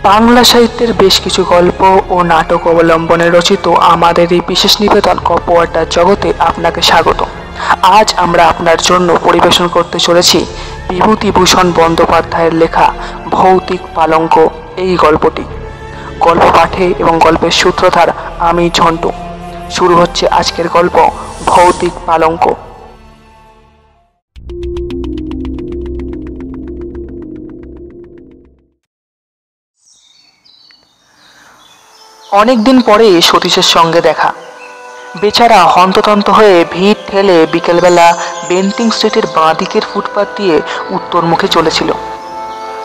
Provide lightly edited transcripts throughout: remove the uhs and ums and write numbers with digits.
বাংলা সাহিত্যের বেশ কিছু গল্প ও নাটক অবলম্বনে রচিত আমাদের এই বিশেষ নিবেদন গল্প আড্ডার জগতে আপনাকে স্বাগত। আজ আমরা আপনার জন্য পরিবেশন করতে চলেছি বিভূতিভূষণ বন্দ্যোপাধ্যায়ের লেখা ভৌতিক পালঙ্ক এই গল্পটি। গল্প পাঠে এবং গল্পের সূত্রধার আমি ঝন্টু। শুরু হচ্ছে আজকের গল্প ভৌতিক পালঙ্ক। অনেকদিন পরে সতীশের সঙ্গে দেখা। বেচারা হন্ততন্ত হয়ে ভিড় ঠেলে বিকেলবেলা বেন্টিং স্ট্রিটের বাঁ দিকের ফুটপাত দিয়ে উত্তরমুখে চলেছিল।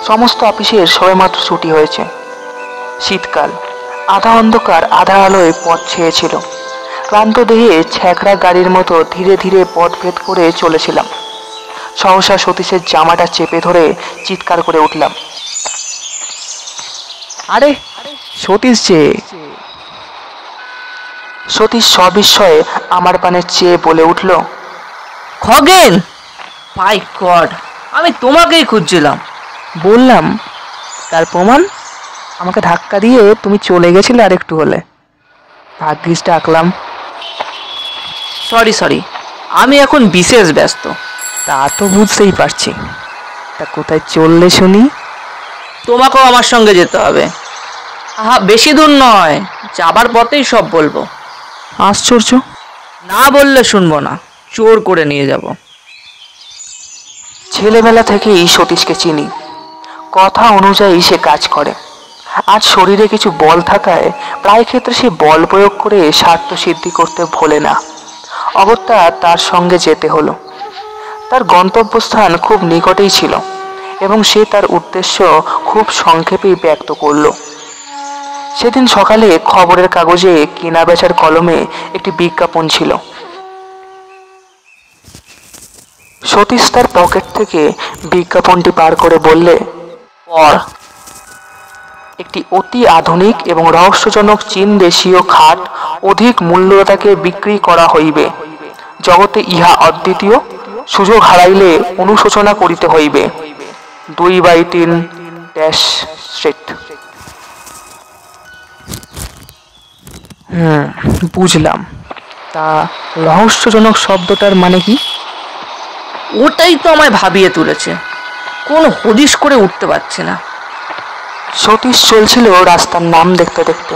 সমস্ত অফিসের সবেমাত্র ছুটি হয়েছে। শীতকাল, আধা অন্ধকার আধা আলোয় পথ ছেয়েছিল। ক্লান্ত দেহে ছ্যাঁকড়া গাড়ির মতো ধীরে ধীরে পথ ভেদ করে চলেছিলাম। সহসা সতীশের জামাটা চেপে ধরে চিৎকার করে উঠলাম, আরে সতীশ যে! সতীশ সবিস্ময়ে আমার পানে চেয়ে বলে উঠল, খগেন, মাই গড, আমি তোমাকেই খুঁজছিলাম। বললাম, তার প্রমাণ? আমাকে ধাক্কা দিয়ে তুমি চলে গেছিলে আর একটু হলে। ভাগ্যিস ডাকলাম। সরি, আমি এখন বিশেষ ব্যস্ত। তা তো বুঝতেই পারছি। তা কোথায় চললে শুনি? তোমাকেও আমার সঙ্গে যেতে হবে। বেশি দূর নয়, যাবার পথেই সব বলবো। আশ্চর্য! না বললে শুনবো না, জোর করে নিয়ে যাব। ছেলেবেলা থেকেই সতীশকে চিনি। কথা অনুযায়ী সে কাজ করে। আজ শরীরে কিছু বল থাকায় প্রায় ক্ষেত্রে সে বল প্রয়োগ করে স্বার্থ সিদ্ধি করতে ভোলে না। অগত্যা তার সঙ্গে যেতে হলো। তার গন্তব্যস্থান খুব নিকটেই ছিল এবং সে তার উদ্দেশ্য খুব সংক্ষেপেই ব্যক্ত করল। সেদিন সকালে খবরের কাগজে কেনা বেচার কলমে একটি বিজ্ঞাপন ছিল। সতীশ তার পকেট থেকে বিজ্ঞাপনটি বার করে বললে, পড়। একটি অতি আধুনিক এবং রহস্যজনক চীন দেশীয় খাট অধিক মূল্যতাকে বিক্রি করা হইবে। জগতে ইহা অদ্বিতীয়, সুযোগ হারাইলে অনুশোচনা করিতে হইবে। 2/3 স্ট্রিট। বুঝলাম। তা রহস্যজনক শব্দটার মানে কি? ওটাই তো আমায় ভাবিয়ে তুলেছে। কোনো হদিশ করে উঠতে পারছে না। সতীশ চলছিল রাস্তার নাম দেখতে দেখতে।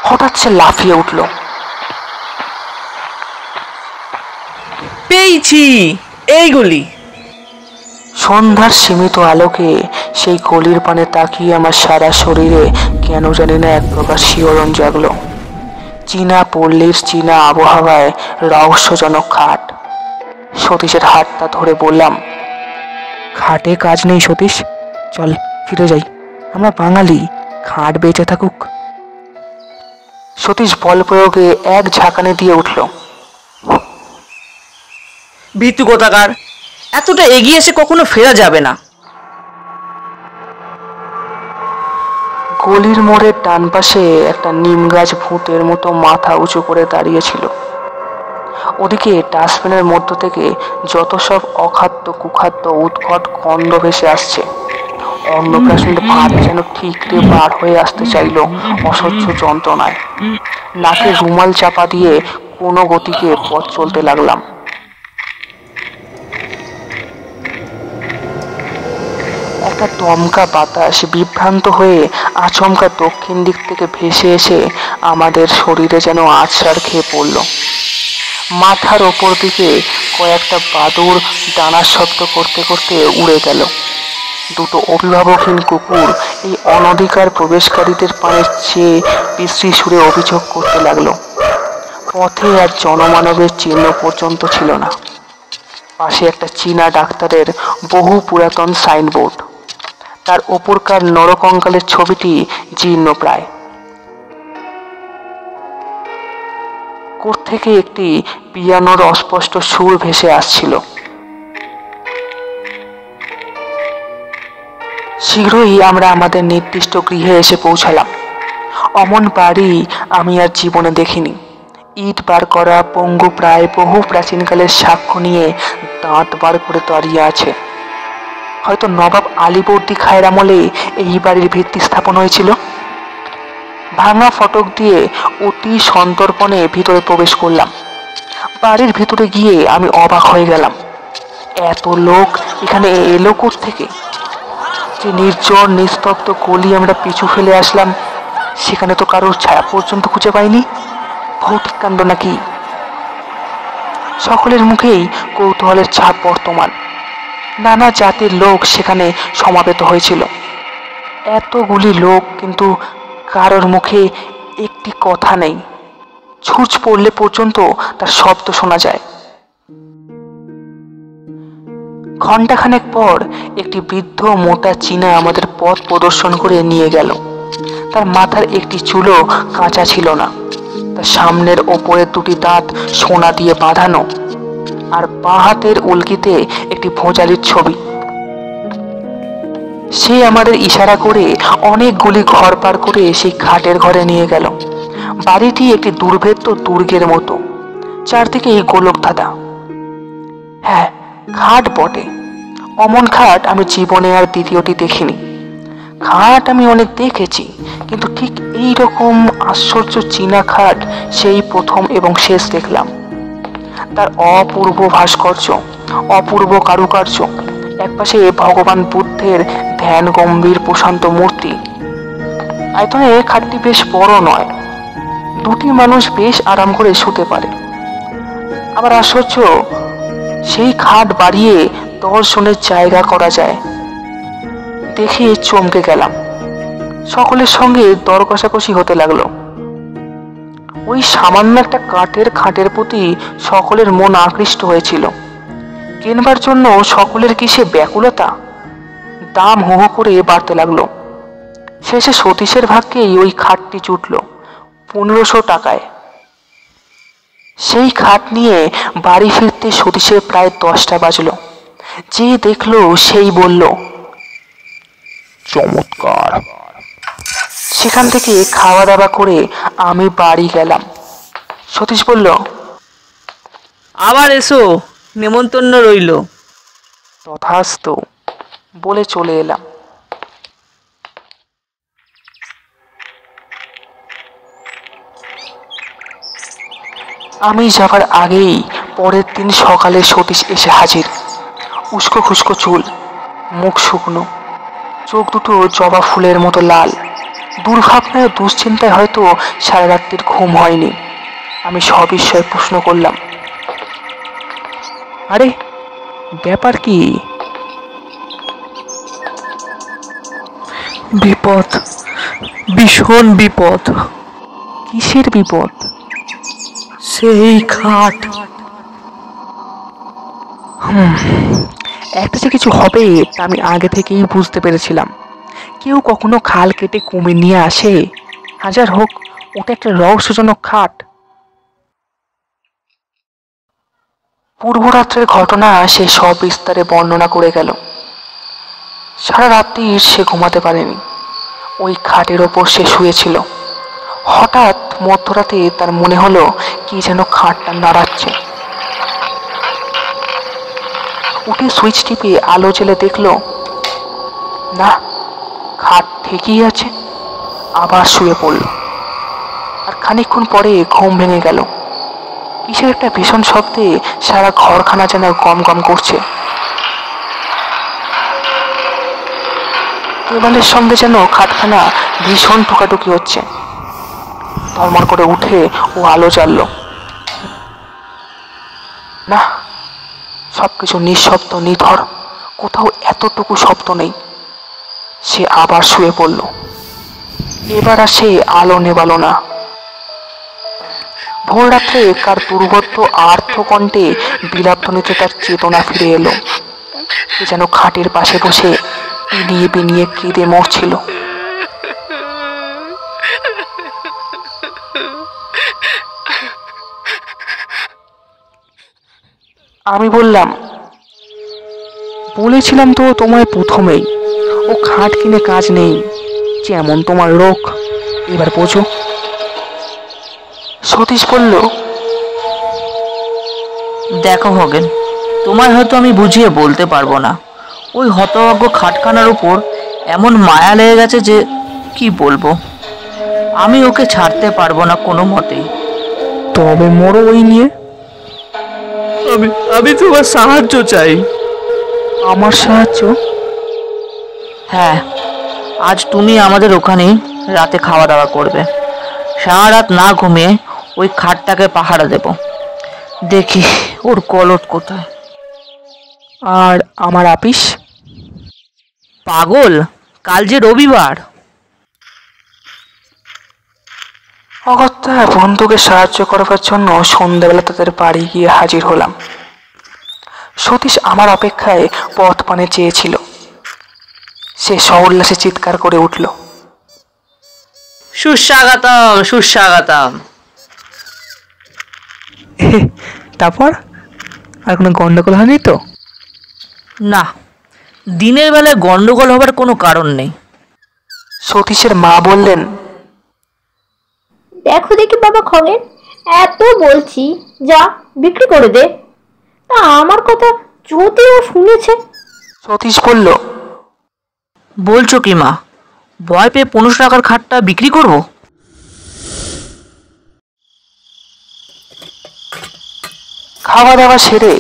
হঠাৎ সে লাফিয়ে উঠল, পেয়েছি, এইগুলি। সন্ধ্যার সীমিত আলোকে সেই গলির পানে তাকিয়ে আমার সারা শরীরে কেন জানি না এক প্রকার শিহরণ জাগলো। চীনা পল্লীর চীনা আবহাওয়ায় রহস্যজনক খাট। সতীশের হাতটা ধরে বললাম, খাটে কাজ নেই সতীশ, চল ফিরে যাই। আমরা বাঙালি, খাট বেঁচে থাকুক। সতীশ বল প্রয়োগে এক ঝাঁকানি দিয়ে উঠল। ভীতু কোথাকার, এতটা এগিয়ে এসে কখনো ফেরা যাবে না। গলির মোড়ের ডান পাশে একটা নিম গাছ ভূতের মতো মাথা উঁচু করে দাঁড়িয়েছিল। ওদিকে ডাস্টবিনের মধ্য থেকে যত সব অখাদ্য কুখাদ্য উদ্ভট গন্ধ ভেসে আসছে। অন্নপ্রাশনের ভাত যেন ঠিকরে বার হয়ে আসতে চাইল অসহ্য যন্ত্রণায়। নাকে রুমাল চাপা দিয়ে কোনো গতিকে পথ চলতে লাগলাম। একটা দমকা বাতাস বিভ্রান্ত হয়ে আচমকা দক্ষিণ দিক থেকে ভেসে এসে আমাদের শরীরে যেন আছড়ার খেয়ে পড়ল। মাথার ওপর দিকে কয়েকটা বাদুড় ডানার শব্দ করতে করতে উড়ে গেল। দুটো অভিভাবকহীন কুকুর এই অনধিকার প্রবেশকারীদের পানে চেয়ে বিশ্রী সুরে অভিযোগ করতে লাগলো। পথে আর জনমানবের চিহ্ন পর্যন্ত ছিল না। পাশে একটা চীনা ডাক্তারের বহু পুরাতন সাইনবোর্ড। তার ওপরকার নরকঙ্কালের ছবিটি জীর্ণ প্রায়। কোত্থেকে একটি পিয়ানোর অস্পষ্ট সুর ভেসে আসছিল। শীঘ্রই আমরা আমাদের নির্দিষ্ট গৃহে এসে পৌঁছালাম। অমন বাড়ি আমি আর জীবনে দেখিনি। ইট বার করা পঙ্গু প্রায় বহু প্রাচীনকালের সাক্ষ্য নিয়ে দাঁত বার করে দাঁড়িয়ে আছে। হয়তো নবাব আলীবর্দী খায়ের আমলে এই বাড়ির ভিত্তি স্থাপন হয়েছিল। ভাঙা ফটক দিয়ে অতি সন্তর্পণে ভিতরে প্রবেশ করলাম। বাড়ির ভিতরে গিয়ে আমি অবাক হয়ে গেলাম, এত লোক এখানে এলো থেকে। যে নির্জন নিস্তব্ধ গলি আমরা পিছু ফেলে আসলাম, সেখানে তো কারোর ছায়া পর্যন্ত খুঁজে পাইনি। ভৌতিক কাণ্ড নাকি? সকলের মুখেই কৌতূহলের ছাপ বর্তমান। নানা জাতির লোক সেখানে সমাবেত হয়েছিল। এতগুলি লোক, কিন্তু কারোর মুখে একটি কথা নেই। ছুঁচ পড়লে পর্যন্ত তার শব্দ শোনা যায়। ঘণ্টাখানেক পর একটি বৃদ্ধ মোটা চীনা আমাদের পথ প্রদর্শন করে নিয়ে গেল। তার মাথার একটি চুলও কাঁচা ছিল না। তার সামনের ওপরের দুটি দাঁত সোনা দিয়ে বাঁধানো, আর বাঁ হাতের উল্কিতে একটি ভোঁজালির ছবি। সে আমাদের ইশারা করে অনেকগুলি ঘর পার করে সেই খাটের ঘরে নিয়ে গেল। বাড়িটি একটি দুর্ভেদ্য দুর্গের মতো, চারদিকেই গোলকধাঁধা। হ্যাঁ, খাট বটে। অমন খাট আমি জীবনে আর দ্বিতীয়টি দেখিনি। খাট আমি অনেক দেখেছি, কিন্তু ঠিক এই রকম আশ্চর্য চীনা খাট সেই প্রথম এবং শেষ দেখলাম। তার অপূর্ব ভাস্কর্য, অপূর্ব কারুকার্য, একপাশে ভগবান বুদ্ধের ধ্যান গম্ভীর প্রশান্ত মূর্তি। আয়তনে খাটটি বেশ বড় নয়, দুটি মানুষ বেশ আরাম করে শুতে পারে। আবার আশ্চর্য, সেই খাট বাড়িয়ে 10 জনের জায়গা করা যায়। দেখে চমকে গেলাম। সকলের সঙ্গে দর কষাকষি হতে লাগলো। ওই সামান্য একটা কাঠের খাটের প্রতি সকলের মন আকৃষ্ট হয়েছিল। কেনবার জন্য সকলের কিসে ব্যাকুলতা। দাম হু হু করে বাড়তে লাগলো। শেষে সতীশের ভাগ্যেই ওই খাটটি জুটল 1500 টাকায়। সেই খাট নিয়ে বাড়ি ফিরতে সতীশের প্রায় 10টা বাজলো। যে দেখলো সেই বলল, চমৎকার। সেখান থেকে খাওয়া দাওয়া করে আমি বাড়ি গেলাম। সতীশ বলল, আবার এসো, নেমন্তন্ন রইল। তথাস্তু বলে চলে এলাম। আমি যাবার আগেই পরের দিন সকালে সতীশ এসে হাজির। উস্কো খুস্কো চুল, মুখ শুকনো, চোখ দুটো জবা ফুলের মতো লাল। দুর্ভাবনায় দুশ্চিন্তায় হয়তো সারা রাত্রির ঘুম হয়নি। আমি সবিস্ময়ে প্রশ্ন করলাম, আরে ব্যাপার কি? বিপদ, ভীষণ বিপদ। কিসের বিপদ? সেই খাট। একটা যে কিছু হবে তা আমি আগে থেকেই বুঝতে পেরেছিলাম। কেউ কখনো খাল কেটে কুমির নিয়ে আসে? হাজার হোক, ওটা একটা রহস্যজনক খাট। পূর্বরাত্রের ঘটনা সে সব বিস্তারে বর্ণনা করে গেল। সারা রাত্রি সে ঘুমাতে পারেনি। ওই খাটের ওপর সে শুয়েছিল। হঠাৎ মধ্যরাতে তার মনে হলো কি যেন খাটটা নাড়াচ্ছে। উঠে সুইচ টিপে আলো জ্বেলে দেখলো, না, খাট ঠিকই আছে। আবার শুয়ে পড়ল। আর খানিকক্ষণ পরে ঘুম ভেঙে গেল। কিসের একটা ভীষণ শব্দে সারা ঘরখানা যেন গম গম করছে। দেওয়ালের সঙ্গে যেন খাটখানা ভীষণ ঠোকাঠুকি হচ্ছে। ধর্মর করে উঠে ও আলো জ্বালল। না, সবকিছু নিঃশব্দ, নিথর, কোথাও এতটুকু শব্দ নেই। সে আবার শুয়ে পড়ল। এবার আর সে আলো নেবালো না। ভোর রাত্রে কার দুর্বোধ্য আর্তকণ্ঠে বিলাপধ্বনিতে তার চেতনা ফিরে এলো। সে যেন খাটের পাশে বসে বিনিয়ে বিনিয়ে কেঁদে মরছিল। আমি বললাম, বলেছিলাম তো তোমায় প্রথমেই, ও খাট কিনে কাজ নেই, যেমন তোমার রোগ, এবার বোঝো। সতীশ বলল, দেখো খগেন, তোমায় হয়তো আমি বুঝিয়ে বলতে পারবো না। ওই হতভাগ্য খাটখানার উপর এমন মায়া লেগে গেছে যে কি বলবো। আমি ওকে ছাড়তে পারবো না কোনো মতেই। তবে মরো ওই নিয়ে। আমি আমি তোমার সাহায্য চাই। আমার সাহায্য? হ্যাঁ, আজ তুমি আমাদের ওখানেই রাতে খাওয়া দাওয়া করবে। সারা রাত না ঘুমিয়ে ওই খাটটাকে পাহারা দেব। দেখি ওর কলট কোথায়। আর আমার আপিস? পাগল, কাল যে রবিবার। অগত্যা বন্ধুকে সাহায্য করবার জন্য সন্ধ্যাবেলা তাদের বাড়ি গিয়ে হাজির হলাম। সতীশ আমার অপেক্ষায় পথ পানে চেয়েছিল। সে সউল্লাসে চিৎকার করে উঠল, সুস্বাগতম, সুস্বাগতম। তারপর আর কোনো গন্ডগোল হয়নি তো? না, দিনের বেলায় গন্ডগোল হবার কোনো কারণ নেই। সতীশের মা বললেন, দেখো দেখি বাবা খগেন, এত বলছি যা বিক্রি করে দে, তা আমার কথা যদিও শুনেছে। সতীশ বলল, বলছো কি মা, ভয় পেয়ে 15 টাকার খাটটা বিক্রি করব? খাওয়া দাওয়া সেরে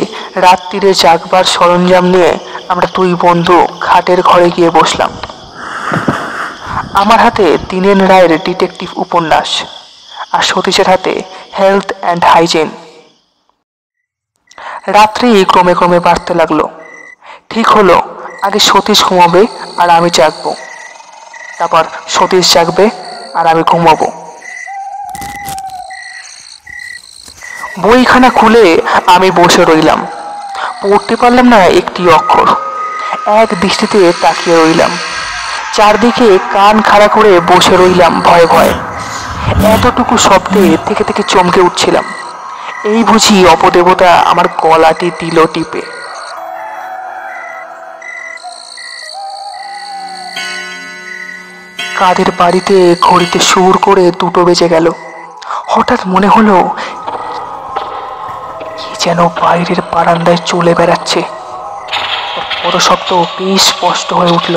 রাত্রিরে জাগবার সরঞ্জাম নিয়ে আমরা দুই বন্ধু খাটের ঘরে গিয়ে বসলাম। আমার হাতে দীনেন রায়ের ডিটেকটিভ উপন্যাস, আর সতীশের হাতে হেলথ অ্যান্ড হাইজিন। রাত্রি ক্রমে ক্রমে বাড়তে লাগলো। ঠিক হলো, আগে সতীশ ঘুমাবে আর আমি জাগবো, তারপর সতীশ জাগবে আর আমি ঘুমাবো। বইখানা খুলে আমি বসে রইলাম। পড়তে পারলাম না একটি অক্ষর। এক দৃষ্টিতে তাকিয়ে রইলাম। চারদিকে কান খাড়া করে বসে রইলাম ভয়ে ভয়ে। এতটুকু শব্দে থেকে থেকে চমকে উঠছিলাম। এই বুঝি অপদেবতা আমার গলাটি দিল টিপে। কাদের বাড়িতে ঘড়িতে সুর করে 2টো বেজে গেল। হঠাৎ মনে হলো কি যেন বাইরের বারান্দায় চলে বেড়াচ্ছে। পদশব্দ বেশ স্পষ্ট হয়ে উঠল।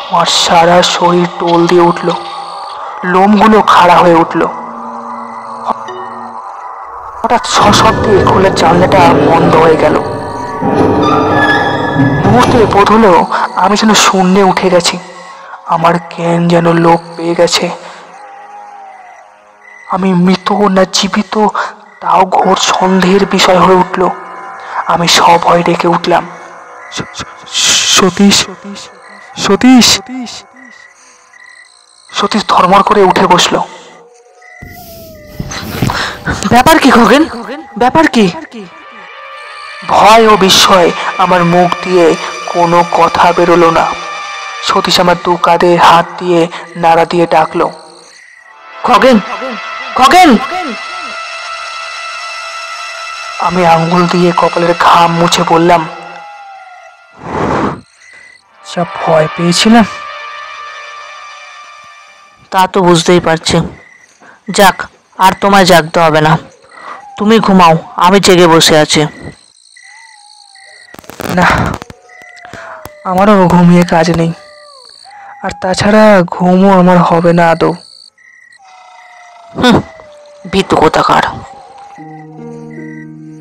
আমার সারা শরীর টোল দিয়ে উঠল, লোমগুলো খাড়া হয়ে উঠল। হঠাৎ সশব্দে খোলা জানলাটা বন্ধ হয়ে গেল। মুহূর্তে বোধ হলো আমি যেন শূন্যে উঠে গেছি। আমার জ্ঞান যেন লোপ পেয়ে গেছে। আমি মৃত না জীবিত তাও ঘোর সন্দেহের বিষয় হয়ে উঠল। আমি সভয় ডেকে উঠলাম, সতীশ, সতীশ। সতীশ ধর্মর করে উঠে বসলো। ব্যাপার কি খগেন, ব্যাপার কি? ভয় ও বিস্ময় আমার মুখ দিয়ে কোনো কথা বেরোলো না। সতীশ আমার 2 কাঁধে হাত দিয়ে নাড়া দিয়ে ডাকলো, খগেন, খগেন। আমি আঙ্গুল দিয়ে কপালের ঘাম মুছে বললাম, যা ভয় পেয়েছিলাম। তা তো বুঝতেই পারছি। যাক, আর তোমায় জাগতে হবে না, তুমি ঘুমাও, আমি জেগে বসে আছি। না, আমারও ঘুমিয়ে কাজ নেই, আর তাছাড়া ঘুমও আমার হবে না আদৌ। ভীতু কোথাকার।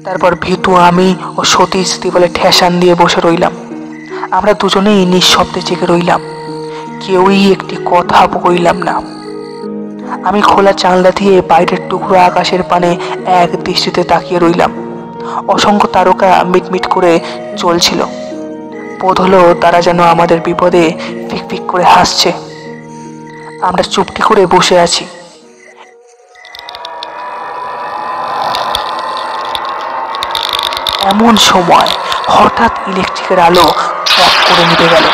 তারপর ভীতু আমি ও সতীশ বলে ঠেসান দিয়ে বসে রইলাম। আমরা দুজনেই নিঃশব্দে জেগে রইলাম। কেউই একটি কথা বইলাম না। আমি খোলা জানলা দিয়ে বাইরের টুকরো আকাশের পানে এক দৃষ্টিতে তাকিয়ে রইলাম। অসংখ্য তারকা মিটমিট করে চলছিল। বোধ হলো তারা যেন আমাদের বিপদে ফিকফিক করে হাসছে। আমরা চুপটি করে বসে আছি। এমন সময় হঠাৎ ইলেকট্রিকের আলো টপ করে নিভে গেল।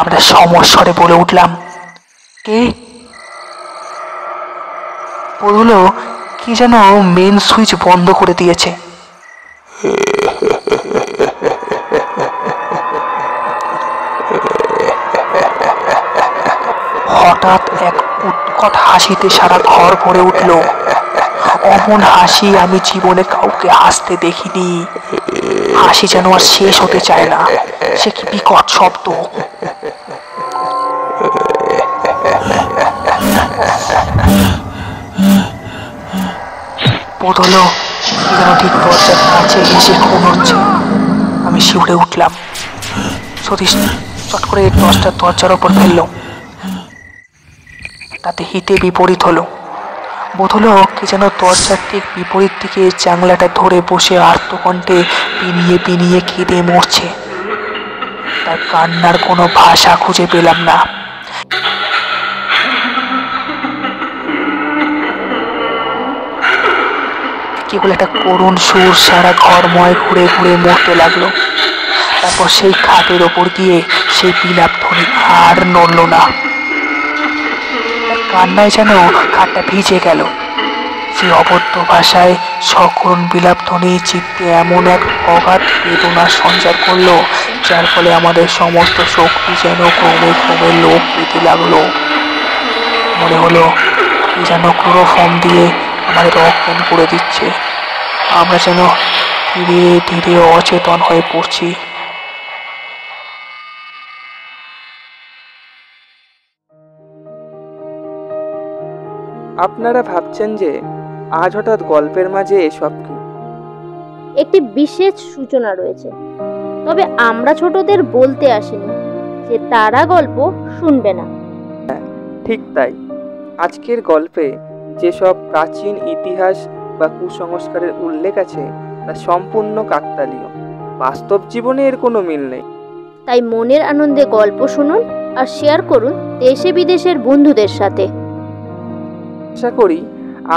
আমরা সমস্বরে বলে উঠলাম, কে? বললো কি যেন মেন সুইচ বন্ধ করে দিয়েছে। হঠাৎ এক উৎকট হাসিতে সারা ঘর ভরে উঠল। অমন হাসি আমি জীবনে কাউকে হাসতে দেখিনি। হাসি যেন আর শেষ হতে চায় না। সে কি বিকট শব্দ! বোধ হলো যেন ঠিক দরজার কাছে এসে খুন হচ্ছে। আমি শিউরে উঠলাম। সতীশ চট করে টর্চটা দরজার ওপর ফেললো। তাতে হিতে বিপরীত হলো। বোধ হলো কি যেন দরজার ঠিক বিপরীত দিকে জানলাটা ধরে বসে আর্তকণ্ঠে পিনিয়ে পিনিয়ে কেঁদে মরছে। তার কান্নার কোনো ভাষা খুঁজে পেলাম না। কেবল একটা করুণ সুর সারা ঘরময় ঘুরে ঘুরে মরতে লাগলো। তারপর সেই খাটের ওপর গিয়ে সেই বিলাপ ধ্বনি আর নড়ল না। কান্নায় যেন খাটটা ভিজে গেল। সেই অবদ্ধ ভাষায় সকরুণ বিলাপ ধ্বনি চিত্তে এমন এক অগাধ বেদনার সঞ্চার করলো, যার ফলে আমাদের সমস্ত শক্তি যেন ক্রমে ক্রমে লোপ পেতে লাগলো। মনে হলো কি যেন ক্লোরোফর্ম দিয়ে আমাদের অজ্ঞান করে দিচ্ছে। আমরা যেন ধীরে ধীরে অচেতন হয়ে পড়ছি। আপনারা ভাবছেন যে আজ হঠাৎ গল্পের মাঝে এসব কি? একটি বিশেষ সূচনা রয়েছে, তবে আমরা ছোটদের বলতে আসিনি যে তারা গল্প শুনবে না। ঠিক তাই, আজকের গল্পে যেসব প্রাচীন ইতিহাস বা কুসংস্কারের উল্লেখ আছে তা সম্পূর্ণ কাকতালীয়। বাস্তব জীবনে এর কোনো মিল নেই। তাই মনের আনন্দে গল্প শুনুন আর শেয়ার করুন দেশে বিদেশের বন্ধুদের সাথে। আশা করি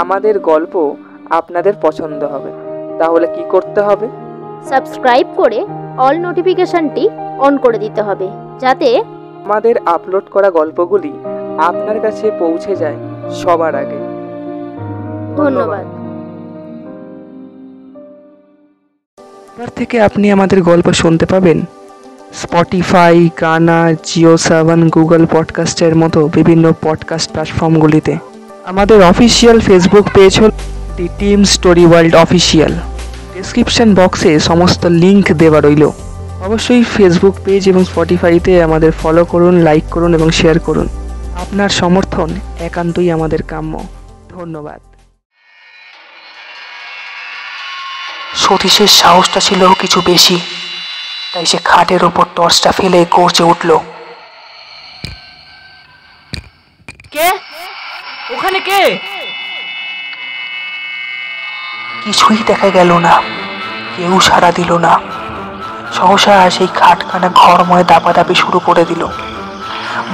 আমাদের গল্প আপনাদের পছন্দ হবে। তাহলে কি করতে হবে? সাবস্ক্রাইব করে অল নোটিফিকেশনটি অন করে দিতে হবে, যাতে আমাদের আপলোড করা গল্পগুলি আপনার কাছে পৌঁছে যায় সবার আগে। ধন্যবাদ। এবার থেকে আপনি আমাদের গল্প শুনতে পাবেন স্পটিফাই, গানা, জিও7, গুগল পডকাস্টের মতো বিভিন্ন পডকাস্ট প্ল্যাটফর্মগুলিতে। আমাদের অফিসিয়াল ফেসবুক পেজ হল দি team story world official. Description বক্সে সমস্ত লিঙ্ক দেওয়া রইল। অবশ্যই ফেসবুক পেজ এবং স্পটিফাইতে আমাদের ফলো করুন, লাইক করুন এবং শেয়ার করুন। আপনার সমর্থন একান্তই আমাদের কাম্য। ধন্যবাদ। সতীশের সাহসটা ছিল কিছু বেশি, তাই সে খাটের ওপর টর্চটা ফেলে গর্জে উঠল। কে ওখানে? কে? কিছুই দেখা গেল না, কেউ সাড়া দিল না। সহসা সেই খাটখানা ঘরময় দাপাদাপি শুরু করে দিল।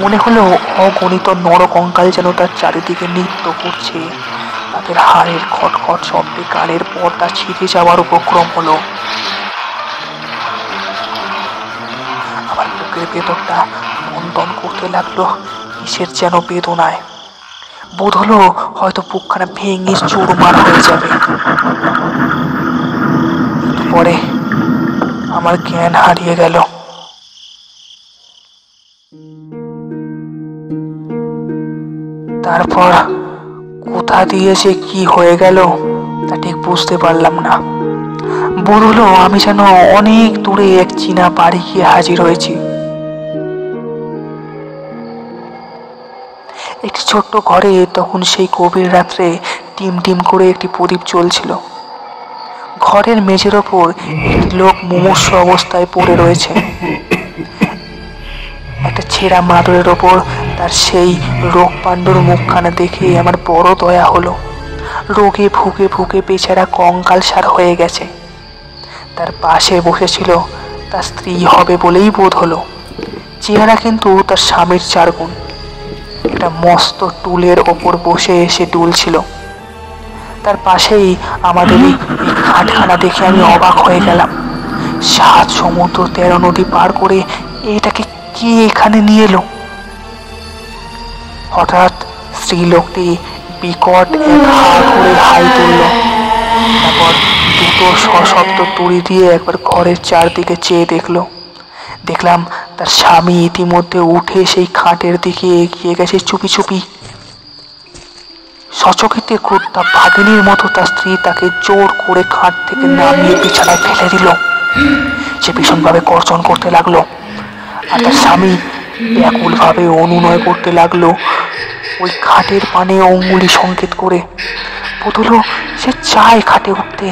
মনে হলো অগণিত নরকঙ্কাল যেন তার চারিদিকে নৃত্য করছে। তাদের হাড়ের খটখট শব্দে কানের পর্দা ছিঁড়ে যাওয়ার উপক্রম হলো। আমার বুকের ভেতরটা মন্দন করতে লাগলো কিসের যেন বেদনায়। বোধ হলো হয়তো বুকখানা ভেঙে চুরমার হয়ে যাবে। পরে আমার জ্ঞান হারিয়ে গেল। তারপর কোথা দিয়ে যে কি হয়ে গেল তা ঠিক বুঝতে পারলাম না। বোধ হলো আমি যেন অনেক দূরে এক চীনা বাড়ি গিয়ে হাজির হয়েছি। একটি ছোট্ট ঘরে তখন সেই গভীর রাত্রে টিম টিম করে একটি প্রদীপ জ্বলছিল। ঘরের মেঝের ওপর একটি লোক মুমূর্ষু অবস্থায় পড়ে রয়েছে। একটা ছেঁড়া মাদুরের ওপর তার সেই রোগ পাণ্ডুর মুখখানা দেখে আমার বড় দয়া হলো। রোগে ভুগে ভুগে বেচারা কঙ্কালসার হয়ে গেছে। তার পাশে বসেছিল তার স্ত্রী হবে বলেই বোধ হলো। চেহারা কিন্তু তার স্বামীর 4 গুণ। একটা মস্ত টুলের ওপর বসে এসে দুলছিল। তার পাশেই আমাদের এই খাটখানা দেখে আমি অবাক হয়ে গেলাম। 7 সমুদ্র 13 নদী পার করে এটাকে কে এখানে নিয়ে এলো? হঠাৎ স্ত্রীলোকটি বিকট এক হা করে হাই তুলল। তারপর দুটো সশব্দ তুড়ি দিয়ে একবার ঘরের চারদিকে চেয়ে দেখলাম তার স্বামী ইতিমধ্যে উঠে সেই খাটের দিকে এগিয়ে গেছে চুপি চুপি। সচকিতে ক্রুদ্ধা ভাগিনীর মতো তার স্ত্রী তাকে জোর করে খাট থেকে নামিয়ে বিছানায় ফেলে দিল। সে ভীষণভাবে গর্জন করতে লাগলো, আর তার স্বামী ব্যাকুলভাবে অনুনয় করতে লাগলো ওই খাটের পানে অঙ্গুলি সংকেত করে। পুতুলও সে চায় খাটে উঠতে,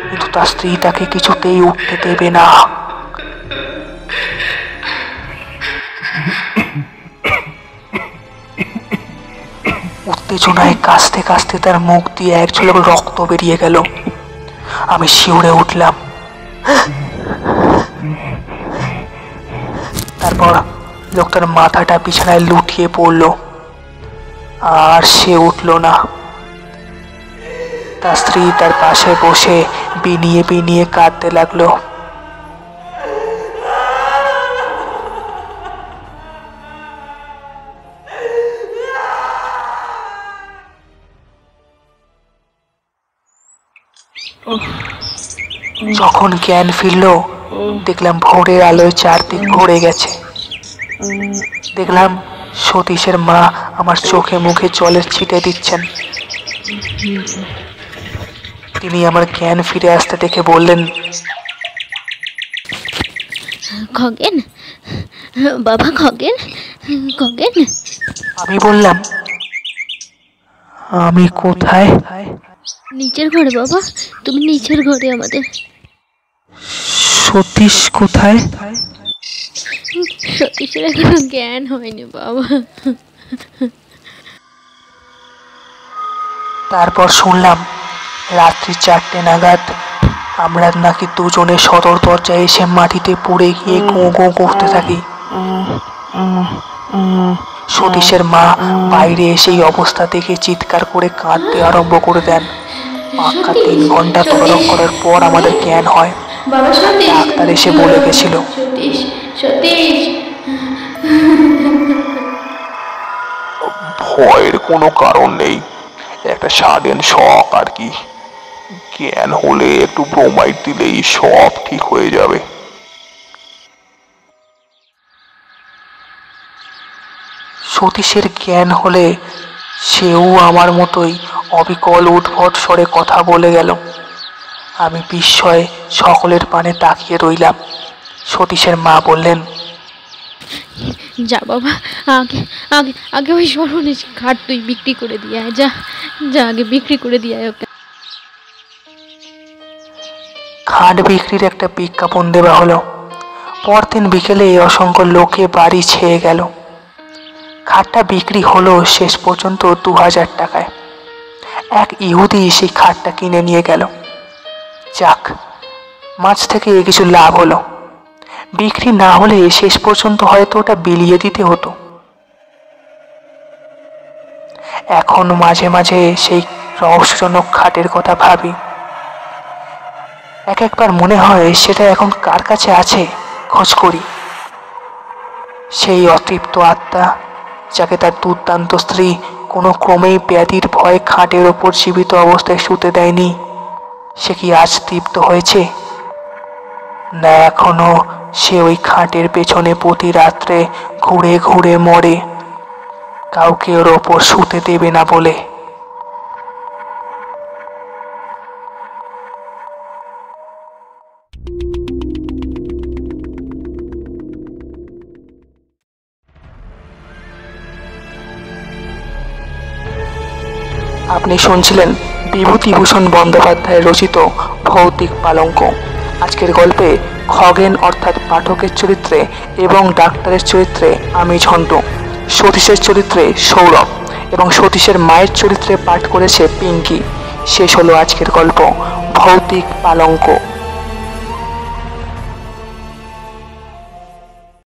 কিন্তু তার স্ত্রী তাকে কিছুতেই উঠতে দেবে না। উত্তেজনায় কাশতে কাশতে তার মুখ দিয়ে এক ঝলক রক্ত বেরিয়ে গেল। আমি শিউরে উঠলাম। তারপর লোকটার মাথাটা বিছানায় লুটিয়ে পড়ল, আর সে উঠল না। তার স্ত্রী তার পাশে বসে বিনিয়ে বিনিয়ে কাঁদতে লাগলো। যখন জ্ঞান ফিরল, দেখলাম ভোরের আলোয় চারদিক ভরে গেছে। দেখলাম সতীশের মা আমার চোখে মুখে জলের ছিটে দিচ্ছেন। তিনি আমার জ্ঞান ফিরে আসতে দেখে বললেন, খগেন, বাবা খগেন, খগেন। আমি বললাম, আমি কোথায়? নিচের ঘরে বাবা, তুমি নিচের ঘরে আমাদের। সতীশ কোথায়? সতীশের এখনো জ্ঞান হয়নি বাবা। তারপর শুনলাম রাত্রি 4টে নাগাদ আমরা নাকি দুজনে সদর দরজায় এসে মাটিতে পড়ে গিয়ে গোঁ গোঁ করতে থাকি। সতীশের মা বাইরে এসে এই অবস্থা দেখে চিৎকার করে কাঁদতে আরম্ভ করে দেন। পাক্কা 3 ঘন্টা তদারক করার পর আমাদের জ্ঞান হয়। ডাক্তার এসে বলে গেছিল, ভয়ের কোনো কারণ নেই, একটা সাডেন শক আর কি। জ্ঞান হলে একটু ব্রোমাইড দিলেই সব ঠিক হয়ে যাবে। সতীশের জ্ঞান হলে সেও আমার মতোই অবিকল উদ্ভট স্বরে কথা বলে গেল। আমি বিস্ময়ে সকলের পানে তাকিয়ে রইলাম। সতীশের মা বললেন, যা বাবা, আগে আগে আগে ওই সরণের খাট তুই বিক্রি করে দিয়ে আয়, যা যা আগে বিক্রি করে দিয়ে আয় ওকে। খাট বিক্রির একটা বিজ্ঞাপন দেওয়া হলো। পরদিন বিকেলে অসংখ্য লোকে বাড়ি ছেয়ে গেল। খাটটা বিক্রি হলো শেষ পর্যন্ত 2000 টাকায়। এক ইহুদি সেই খাটটা কিনে নিয়ে গেল। যাক, মাছ থেকে কিছু লাভ হলো। বিক্রি না হলে শেষ পর্যন্ত হয়তো ওটা বিলিয়ে দিতে হতো। এখন মাঝে মাঝে সেই রহস্যজনক খাটের কথা ভাবি। একবার মনে হয় সেটা এখন কার কাছে আছে, খোঁজ করি। সেই অতৃপ্ত আত্মা যাকে তার দুর্দান্ত স্ত্রী কোনো ক্রমেই ব্যাধির ভয়ে খাটের ওপর জীবিত অবস্থায় শুতে দেয়নি, সে কি আজ তৃপ্ত হয়েছে? না এখনো সে ওই খাটের পেছনে প্রতি রাত্রে ঘুরে ঘুরে মরে, কাউকে ওর ওপর শুতে দেবে না বলে। আপনি শুনছিলেন বিভূতিভূষণ বন্দ্যোপাধ্যায়ের রচিত ভৌতিক পালঙ্ক। আজকের গল্পে খগেন অর্থাৎ পাঠকের চরিত্রে এবং ডাক্তারের চরিত্রে আমি ঝন্টু, সতীশের চরিত্রে সৌরভ এবং সতীশের মায়ের চরিত্রে পাঠ করেছে পিঙ্কি। শেষ হলো আজকের গল্প ভৌতিক পালঙ্ক।